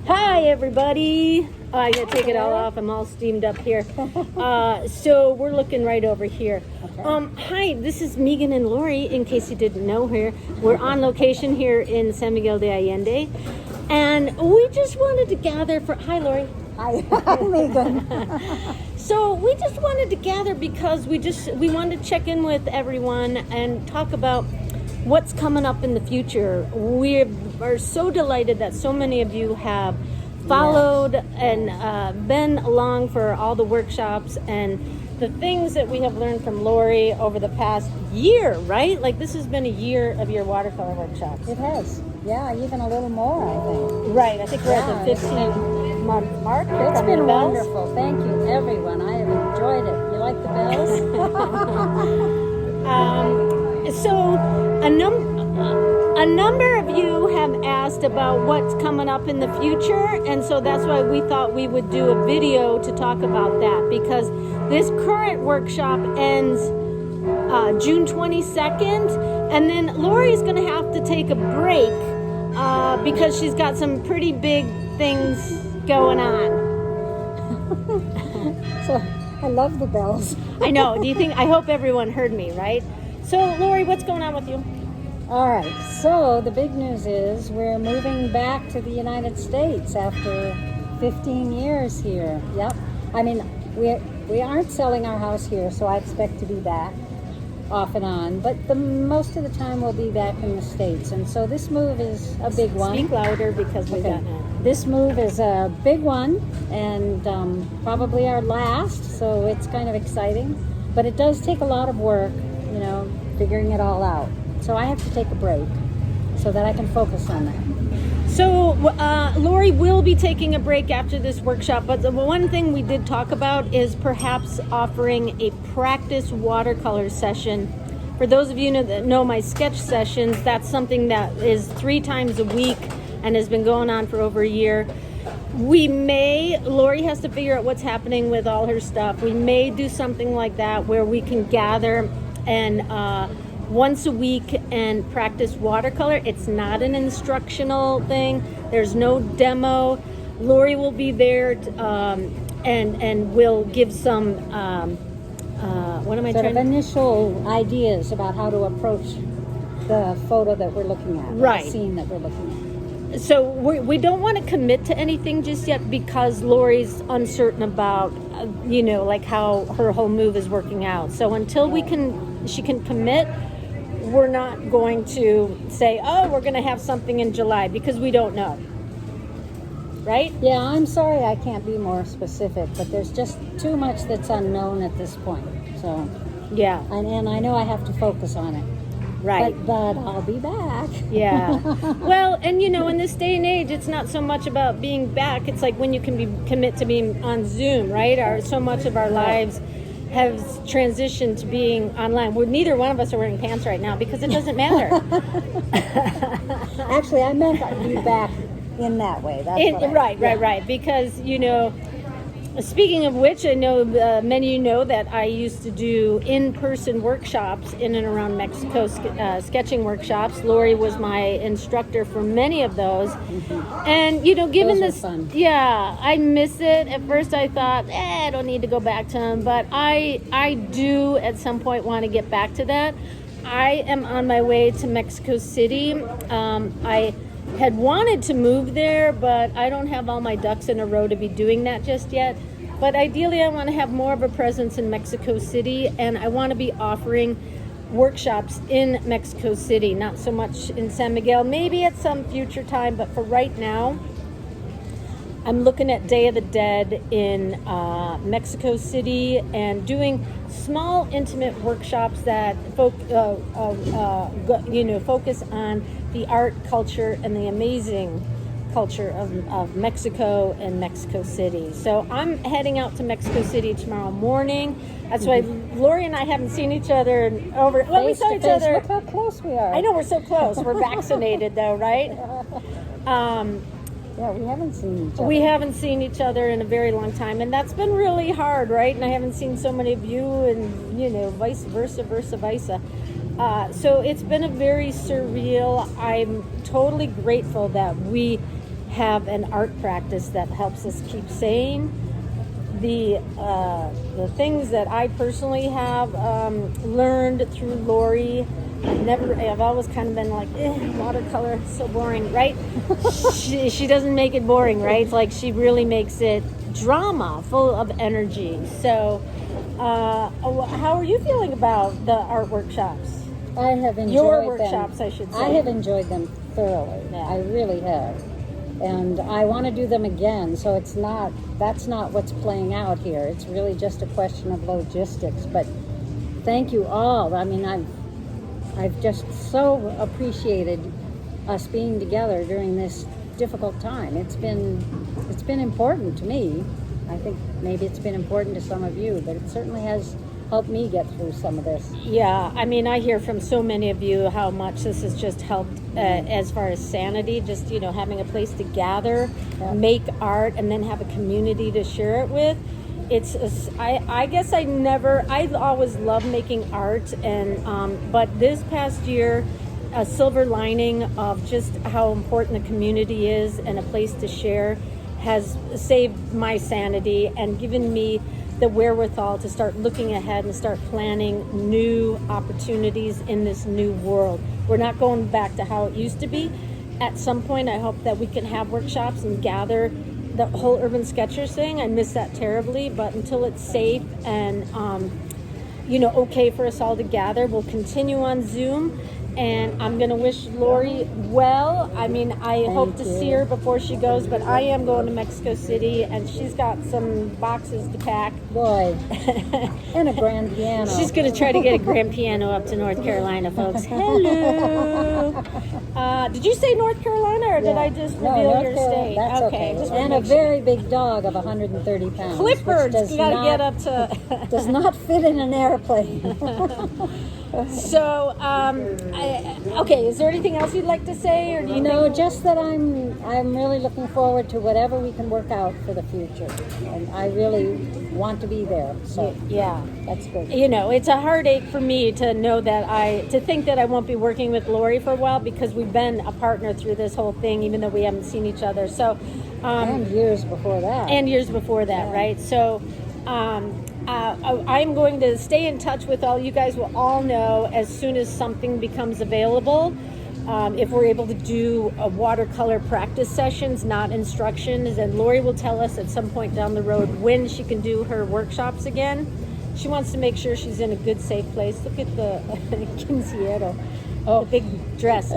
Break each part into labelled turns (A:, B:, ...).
A: Hi, everybody. Oh, I gotta take it all off. I'm all steamed up here. So we're looking right over here.
B: Okay.
A: Hi, this is Megan and Laurie. In case you didn't know her, we're on location here in San Miguel de Allende, and we just wanted to gather for. Hi, Laurie.
B: Hi, Megan.
A: So we just wanted to gather because we wanted to check in with everyone and talk about what's coming up in the future. We are so delighted that so many of you have followed and been along for all the workshops and the things that we have learned from Laurie over the past year, right? Like this has been a year of your watercolor workshops.
B: It has. Yeah, even a little more, I think.
A: Right, I think we're at the 15-month mark.
B: It's
A: From
B: been
A: the bells.
B: wonderful. Thank you, everyone. I have enjoyed it. You like the bells?
A: So a number of you have asked about what's coming up in the future, and so that's why we thought we would do a video to talk about that, because this current workshop ends June 22nd, and then Laurie's going to have to take a break because she's got some pretty big things going on.
B: So I love the bells.
A: I know. I hope everyone heard me, right? So, Laurie, what's going on with you?
B: All right. So the big news is we're moving back to the United States after 15 years here. Yep. I mean, we aren't selling our house here, so I expect to be back off and on. But the most of the time we'll be back in the States, and so this move is a big one.
A: Speak louder because we got now.
B: This move is a big one and probably our last, so it's kind of exciting. But it does take a lot of work, figuring it all out. So I have to take a break so that I can focus on that.
A: So Laurie will be taking a break after this workshop, but the one thing we did talk about is perhaps offering a practice watercolor session. For those of you that know my sketch sessions, that's something that is 3 times a week and has been going on for over a year. Laurie has to figure out what's happening with all her stuff. We may do something like that where we can gather and once a week and practice watercolor. It's not an instructional thing. There's no demo. Laurie will be there and will give some
B: initial ideas about how to approach the photo that we're looking at,
A: right?
B: The scene that we're looking at.
A: So we don't want to commit to anything just yet because Laurie's uncertain about like how her whole move is working out. So until she can commit, we're not going to say, we're going to have something in July, because we don't know. Right?
B: Yeah, I'm sorry I can't be more specific, but there's just too much that's unknown at this point. So,
A: yeah.
B: And I know I have to focus on it.
A: Right.
B: But I'll be back.
A: Yeah. Well, and in this day and age, it's not so much about being back. It's like when you can commit to being on Zoom, right? So much of our lives have transitioned to being online. Neither one of us are wearing pants right now because it doesn't matter.
B: Actually, I meant I'd be back in that way.
A: Right. Because, speaking of which, I know many of you know that I used to do in-person workshops in and around Mexico, sketching workshops. Laurie was my instructor for many of those. Mm-hmm. And, given
B: those
A: this,
B: fun.
A: Yeah, I miss it. At first I thought, I don't need to go back to them, but I do at some point want to get back to that. I am on my way to Mexico City. I had wanted to move there, but I don't have all my ducks in a row to be doing that just yet. But ideally, I want to have more of a presence in Mexico City, and I want to be offering workshops in Mexico City, not so much in San Miguel, maybe at some future time, but for right now, I'm looking at Day of the Dead in Mexico City and doing small, intimate workshops that focus on the art, culture, and the amazing culture of Mexico and Mexico City. So I'm heading out to Mexico City tomorrow morning. That's why Laurie and I haven't seen each other we saw each other.
B: Look how close we are.
A: I know, we're so close. We're vaccinated though, right?
B: Yeah, we haven't seen each other.
A: We haven't seen each other in a very long time, and that's been really hard, right? And I haven't seen so many of you, and vice versa. So it's been a very surreal. I'm totally grateful that we have an art practice that helps us keep sane. The things that I personally have learned through Laurie, I've always kind of been like, watercolor, it's so boring, right? she doesn't make it boring, right? It's like she really makes it drama, full of energy. So, how are you feeling about the art workshops?
B: I have enjoyed
A: Your
B: them.
A: workshops, I should say.
B: I have enjoyed them thoroughly.
A: Yeah.
B: I really have. And I want to do them again, so that's not what's playing out here. It's really just a question of logistics. But thank you all. I mean, I've just so appreciated us being together during this difficult time. It's been important to me. I think maybe it's been important to some of you, but it certainly has helped me get through some of this.
A: Yeah, I mean, I hear from so many of you how much this has just helped as far as sanity, just, having a place to gather, make art, and then have a community to share it with. I guess I always loved making art, and but this past year, a silver lining of just how important the community is and a place to share has saved my sanity and given me the wherewithal to start looking ahead and start planning new opportunities in this new world. We're not going back to how it used to be. At some point, I hope that we can have workshops and gather. The whole Urban Sketchers thing, I miss that terribly, but until it's safe and okay for us all to gather, we'll continue on Zoom. And I'm going to wish Laurie well. I mean, I hope to see her before she goes, but I am going to Mexico City, and she's got some boxes to pack.
B: Boy, and a grand piano.
A: She's going to try to get a grand piano up to North Carolina, folks. Hello. Did you say North Carolina, or did I just reveal your state?
B: That's okay.
A: Just
B: And a very big dog of 130 pounds.
A: Clipper's got to get up to...
B: does not fit in an airplane.
A: So, okay, is there anything else you'd like to say, or do you
B: know? Just that I'm really looking forward to whatever we can work out for the future, and I really want to be there. So
A: yeah,
B: that's good.
A: It's a heartache for me to know that to think that I won't be working with Laurie for a while, because we've been a partner through this whole thing, even though we haven't seen each other. So,
B: and years before that.
A: Right? So. I'm going to stay in touch with all you guys. Will all know as soon as something becomes available. If we're able to do watercolor practice sessions, not instructions, and Laurie will tell us at some point down the road when she can do her workshops again. She wants to make sure she's in a good, safe place. Look at the quinceañero. The big dress.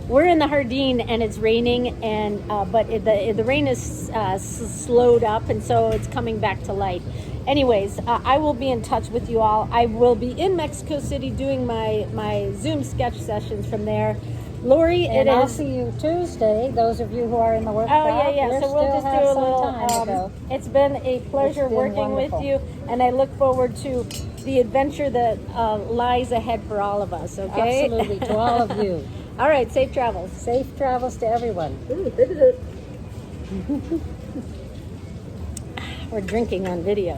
A: We're in the Jardín and it's raining, and but the rain is slowed up, and so it's coming back to light. Anyways, I will be in touch with you all. I will be in Mexico City doing my Zoom sketch sessions from there. Laurie,
B: I'll see you Tuesday. Those of you who are in the workshop.
A: Oh yeah. So we'll just do a little. It's been a pleasure working with you, and I look forward to the adventure that lies ahead for all of us. Okay.
B: Absolutely, to all of you.
A: All right. Safe travels.
B: Safe travels to everyone.
A: We're drinking on video.